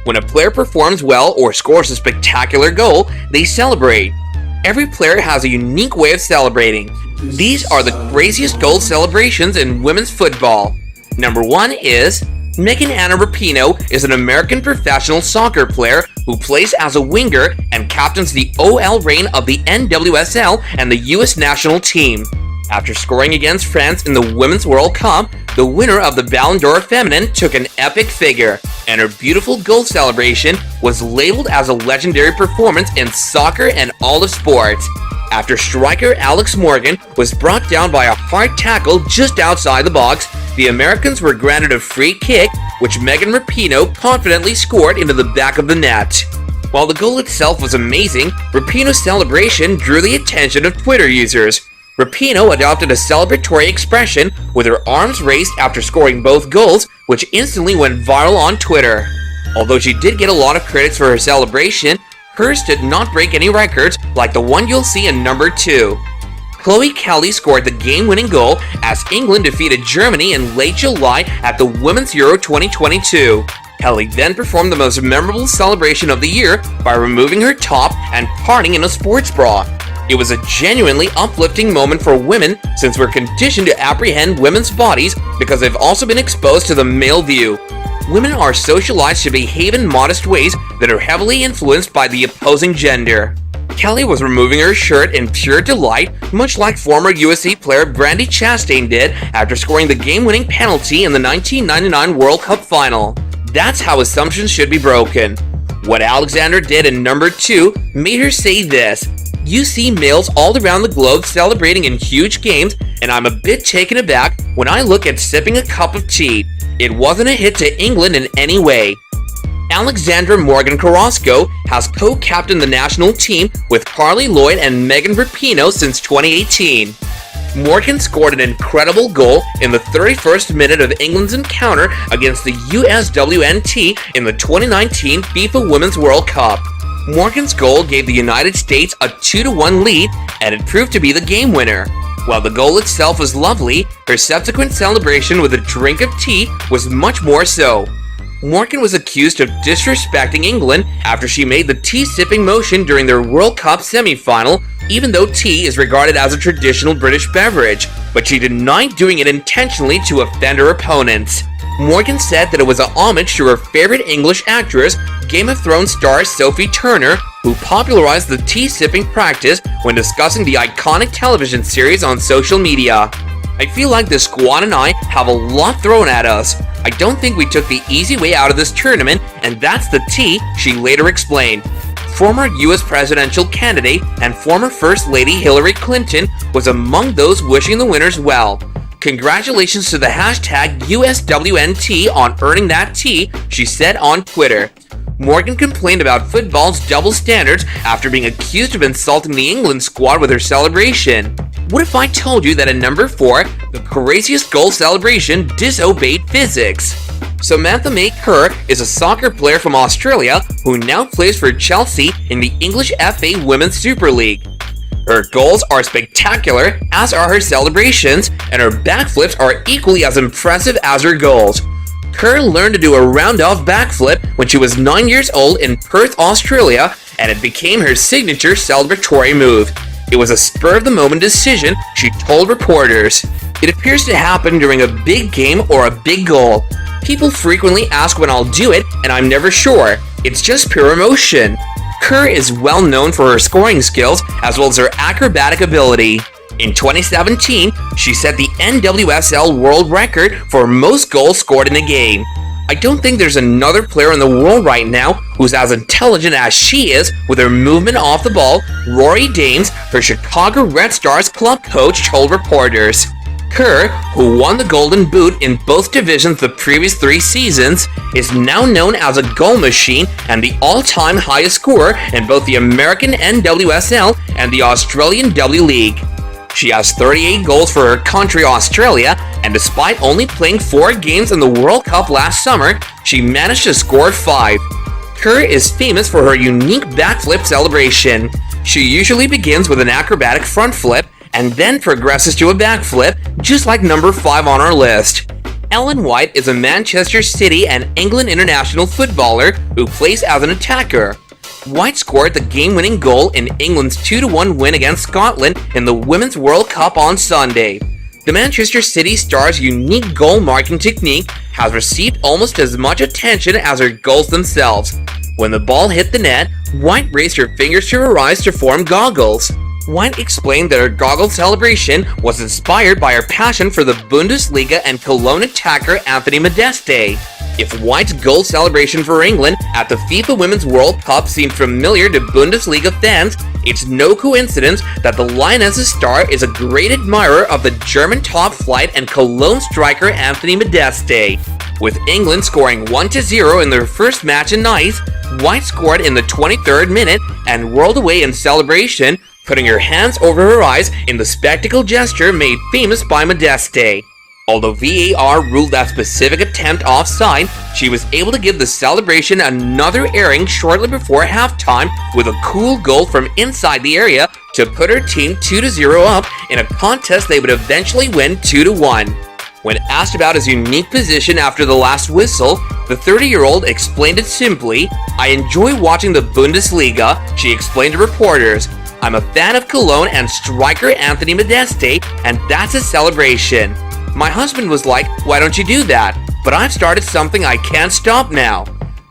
When a player performs well or scores a spectacular goal, they celebrate. Every player has a unique way of celebrating. These are the craziest goal celebrations in women's football. Number 1 is Megan Anna Rapino is an American professional soccer player who plays as a winger and captains the OL Reign of the NWSL and the US national team. After scoring against France in the Women's World Cup, the winner of the Ballon d'Or Feminine took an epic figure, and her beautiful goal celebration was labeled as a legendary performance in soccer and all of sports. After striker Alexandra Morgan was brought down by a hard tackle just outside the box, the Americans were granted a free kick, which Megan Rapino confidently scored into the back of the net. While the goal itself was amazing, Rapino's celebration drew the attention of Twitter users. Rapino adopted a celebratory expression with her arms raised after scoring both goals, which instantly went viral on Twitter. Although she did get a lot of critics for her celebration, hers did not break any records like the one you'll see in number 2. Chloe Kelly scored the game-winning goal as England defeated Germany in late July at the Women's Euro 2022. Kelly then performed the most memorable celebration of the year by removing her top and partying in a sports bra. It was a genuinely uplifting moment for women since we're conditioned to apprehend women's bodies because they've also been exposed to the male view. Women are socialized to behave in modest ways that are heavily influenced by the opposing gender. Kelly was removing her shirt in pure delight, much like former USA player Brandi Chastain did after scoring the game-winning penalty in the 1999 World Cup final. That's how assumptions should be broken. What Alexandra did in number 2 made her say this: "You see males all around the globe celebrating in huge games, and I'm a bit taken aback when I look at sipping a cup of tea. It wasn't a hit to England in any way." Alexandra Morgan Carrasco has co-captained the national team with Carly Lloyd and Megan Rapino since 2018. Morgan scored an incredible goal in the 31st minute of England's encounter against the USWNT in the 2019 FIFA Women's World Cup. Morgan's goal gave the United States a 2-1 lead, and it proved to be the game winner. While the goal itself was lovely, her subsequent celebration with a drink of tea was much more so. Morgan was accused of disrespecting England after she made the tea-sipping motion during their World Cup semi-final, even though tea is regarded as a traditional British beverage, but she denied doing it intentionally to offend her opponents. Morgan said that it was a homage to her favorite English actress, Game of Thrones star Sophie Turner, who popularized the tea-sipping practice when discussing the iconic television series on social media. "I feel like the squad and I have a lot thrown at us. I don't think we took the easy way out of this tournament, and that's the tea," she later explained. Former U.S. presidential candidate and former First Lady Hillary Clinton was among those wishing the winners well. "Congratulations to the hashtag USWNT on earning that tea," she said on Twitter. Morgan complained about football's double standards after being accused of insulting the England squad with her celebration. What if I told you that at number 4, the craziest goal celebration disobeyed physics? Samantha Kerr is a soccer player from Australia who now plays for Chelsea in the English FA Women's Super League. Her goals are spectacular, as are her celebrations, and her backflips are equally as impressive as her goals. Kerr learned to do a round-off backflip when she was 9 years old in Perth, Australia, and it became her signature celebratory move. It was a spur-of-the-moment decision, she told reporters. "It appears to happen during a big game or a big goal. People frequently ask when I'll do it, and I'm never sure. It's just pure emotion." Kerr is well known for her scoring skills as well as her acrobatic ability. In 2017, she set the NWSL world record for most goals scored in a game. "I don't think there's another player in the world right now who's as intelligent as she is with her movement off the ball," Rory Dames, her Chicago Red Stars club coach, told reporters. Kerr, who won the Golden Boot in both divisions the previous 3 seasons, is now known as a goal machine and the all-time highest scorer in both the American NWSL and the Australian W League. She has 38 goals for her country, Australia, and despite only playing 4 games in the World Cup last summer, she managed to score 5. Kerr is famous for her unique backflip celebration. She usually begins with an acrobatic front flip and then progresses to a backflip, just like number 5 on our list. Ellen White is a Manchester City and England international footballer who plays as an attacker. White scored the game-winning goal in England's 2-1 win against Scotland in the Women's World Cup on Sunday. The Manchester City star's unique goal-marking technique has received almost as much attention as her goals themselves. When the ball hit the net, White raised her fingers to her eyes to form goggles. White explained that her goggle celebration was inspired by her passion for the Bundesliga and Cologne attacker Anthony Modeste. If White's goal celebration for England at the FIFA Women's World Cup seemed familiar to Bundesliga fans, it's no coincidence that the Lioness's star is a great admirer of the German top flight and Cologne striker Anthony Modeste. With England scoring 1-0 in their first match in Nice, White scored in the 23rd minute and whirled away in celebration, putting her hands over her eyes in the spectacle gesture made famous by Modeste. Although VAR ruled that specific attempt offside, she was able to give the celebration another airing shortly before halftime with a cool goal from inside the area to put her team 2-0 up in a contest they would eventually win 2-1. When asked about his unique position after the last whistle, the 30-year-old explained it simply, "I enjoy watching the Bundesliga," she explained to reporters. "I'm a fan of Cologne and striker Anthony Modeste, and that's a celebration. My husband was like, why don't you do that? But I've started something I can't stop now."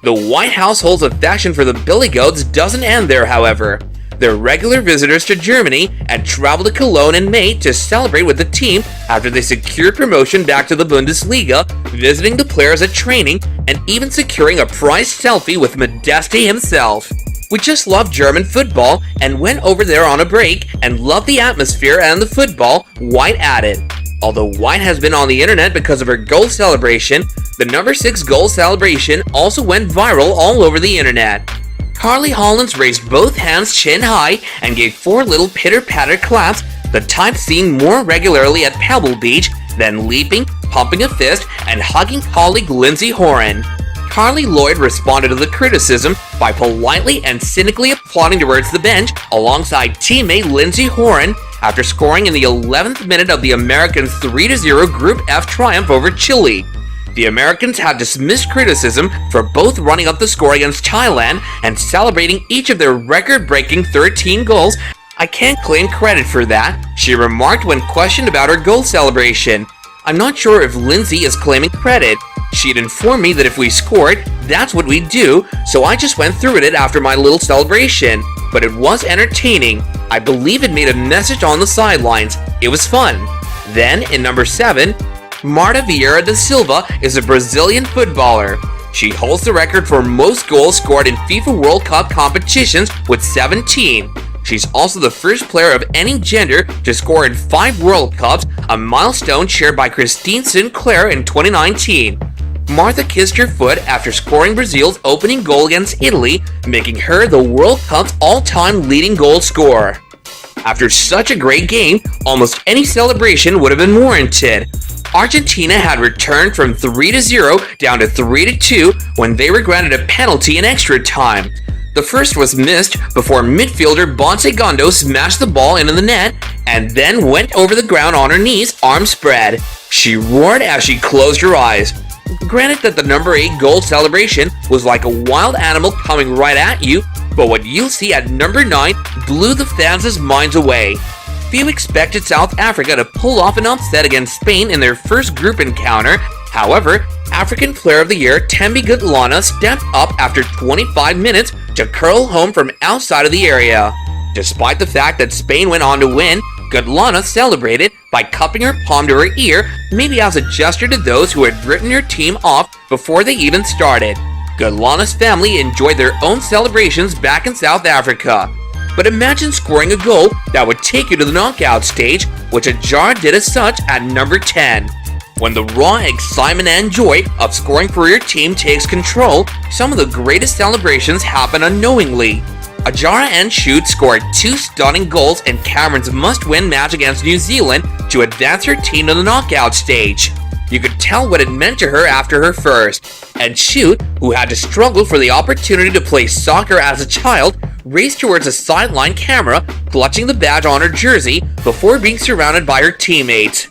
The White household's affection for the Billy Goats doesn't end there, however. They're regular visitors to Germany and travel to Cologne in May to celebrate with the team after they secured promotion back to the Bundesliga, visiting the players at training, and even securing a prized selfie with Modeste himself. "We just love German football and went over there on a break and loved the atmosphere and the football," White added. Although White has been on the internet because of her goal celebration, the number 6 goal celebration also went viral all over the internet. Carly Hollins raised both hands chin high and gave 4 little pitter-patter claps, the type seen more regularly at Pebble Beach than leaping, pumping a fist, and hugging colleague Lindsay Horan. Carly Lloyd responded to the criticism by politely and cynically applauding towards the bench alongside teammate Lindsay Horan after scoring in the 11th minute of the Americans' 3-0 Group F triumph over Chile. The Americans have dismissed criticism for both running up the score against Thailand and celebrating each of their record-breaking 13 goals. "I can't claim credit for that," she remarked when questioned about her goal celebration. "I'm not sure if Lindsay is claiming credit. She'd informed me that if we scored, that's what we'd do, so I just went through with it after my little celebration. But it was entertaining. I believe it made a message on the sidelines. It was fun." Then, in number 7, Marta Vieira da Silva is a Brazilian footballer. She holds the record for most goals scored in FIFA World Cup competitions with 17. She's also the first player of any gender to score in 5 World Cups, a milestone shared by Christine Sinclair in 2019. Marta kissed her foot after scoring Brazil's opening goal against Italy, making her the World Cup's all-time leading goal scorer. After such a great game, almost any celebration would have been warranted. Argentina had returned from 3-0 down to 3-2 when they were granted a penalty in extra time. The first was missed before midfielder Bonte Gondo smashed the ball into the net and then went over the ground on her knees, arms spread. She roared as she closed her eyes. Granted that the number 8 goal celebration was like a wild animal coming right at you, but what you'll see at number 9 blew the fans' minds away. Few expected South Africa to pull off an upset against Spain in their first group encounter. However, African Player of the Year Thembi Gutlana stepped up after 25 minutes to curl home from outside of the area. Despite the fact that Spain went on to win, Gutlana celebrated by cupping her palm to her ear, maybe as a gesture to those who had written her team off before they even started. Gutlana's family enjoyed their own celebrations back in South Africa. But imagine scoring a goal that would take you to the knockout stage, which Ajara did as such at number 10. When the raw excitement and joy of scoring for your team takes control, some of the greatest celebrations happen unknowingly. Ajara and Shoot scored 2 stunning goals in Cameron's must-win match against New Zealand to advance her team to the knockout stage. You could tell what it meant to her after her first, and Shoot, who had to struggle for the opportunity to play soccer as a child, raced towards a sideline camera, clutching the badge on her jersey before being surrounded by her teammates.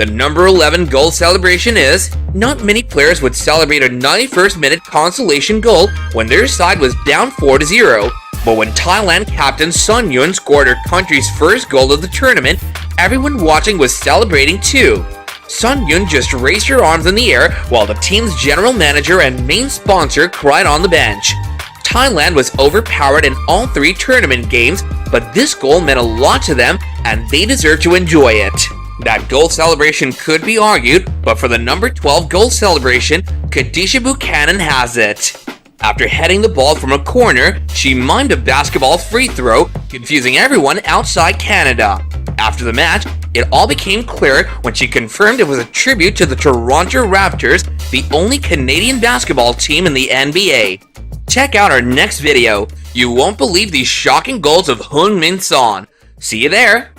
The number 11 goal celebration is, not many players would celebrate a 91st minute consolation goal when their side was down 4-0, but when Thailand captain Son Yoon scored her country's first goal of the tournament, everyone watching was celebrating too. Son Yoon just raised her arms in the air while the team's general manager and main sponsor cried on the bench. Thailand was overpowered in all 3 tournament games, but this goal meant a lot to them and they deserve to enjoy it. That goal celebration could be argued, but for the number 12 goal celebration, Khadijah Buchanan has it. After heading the ball from a corner, she mimed a basketball free throw, confusing everyone outside Canada. After the match, it all became clear when she confirmed it was a tribute to the Toronto Raptors, the only Canadian basketball team in the NBA. Check out our next video. You won't believe these shocking goals of Heung-min Son. See you there!